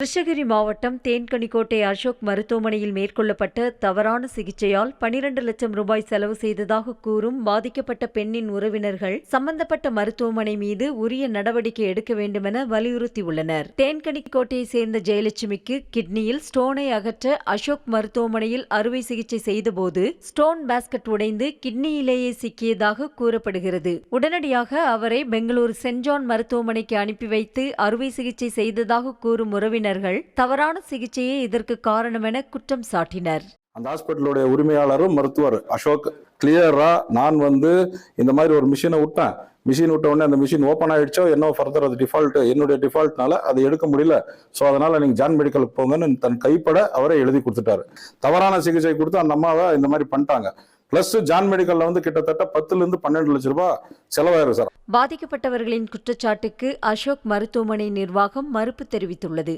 கிருஷ்ணகிரி மாவட்டம் தேன்கனிக்கோட்டை அசோக் மருத்துவமனையில் மேற்கொள்ளப்பட்ட தவறான சிகிச்சையால் 12 லட்சம் ரூபாய் செலவு செய்ததாக கூறும் பாதிக்கப்பட்ட பெண்ணின் உறவினர்கள் சம்பந்தப்பட்ட மருத்துவமனை மீது உரிய நடவடிக்கை எடுக்க வேண்டுமென வலியுறுத்தியுள்ளனர். தேன்கனிக்கோட்டையை சேர்ந்த ஜெயலட்சுமிக்கு கிட்னியில் ஸ்டோனை அகற்ற அசோக் மருத்துவமனையில் அறுவை சிகிச்சை செய்தபோது ஸ்டோன் பாஸ்கெட் உடைந்து கிட்னியிலேயே சிக்கியதாக கூறப்படுகிறது. உடனடியாக அவரை பெங்களூரு சென்ட் ஜான் மருத்துவமனைக்கு அனுப்பி வைத்து அறுவை சிகிச்சை செய்ததாக கூறும் உறவினர் தவறான சிகிச்சையே இதற்கு காரணம் என குற்றம் சாட்டினர். அந்த ஹாஸ்பிட்டலுடைய உரிமையாளரும் மருத்துவர் அசோக் கிளியரா நான் இந்த மாதிரி ஒரு மிஷினை விட்டேன், மிஷின் விட்ட உடனே அந்த மிஷின் ஓப்பன் ஆயிடுச்சோ என்ன ஃபர்தர் அது டிஃபால்ட், என்னுடைய டிஃபால்ட்னால அதை எடுக்க முடியல, ஸோ அதனால நீங்க ஜான் மெடிக்கலுக்கு போங்கன்னு தன் கைப்பட அவரே எழுதி கொடுத்துட்டாரு. தவறான சிகிச்சை கொடுத்து அந்த அம்மாவை இந்த மாதிரி பண்ணிட்டாங்க. பிளஸ் ஜான் மெடிக்கல்ல கிட்டத்தட்ட 10 to 12 லட்சம் ரூபாய் செலவாயிரும் சார். பாதிக்கப்பட்டவர்களின் குற்றச்சாட்டுக்கு அசோக் மருத்துவமனை நிர்வாகம் மறுப்பு தெரிவித்துள்ளது.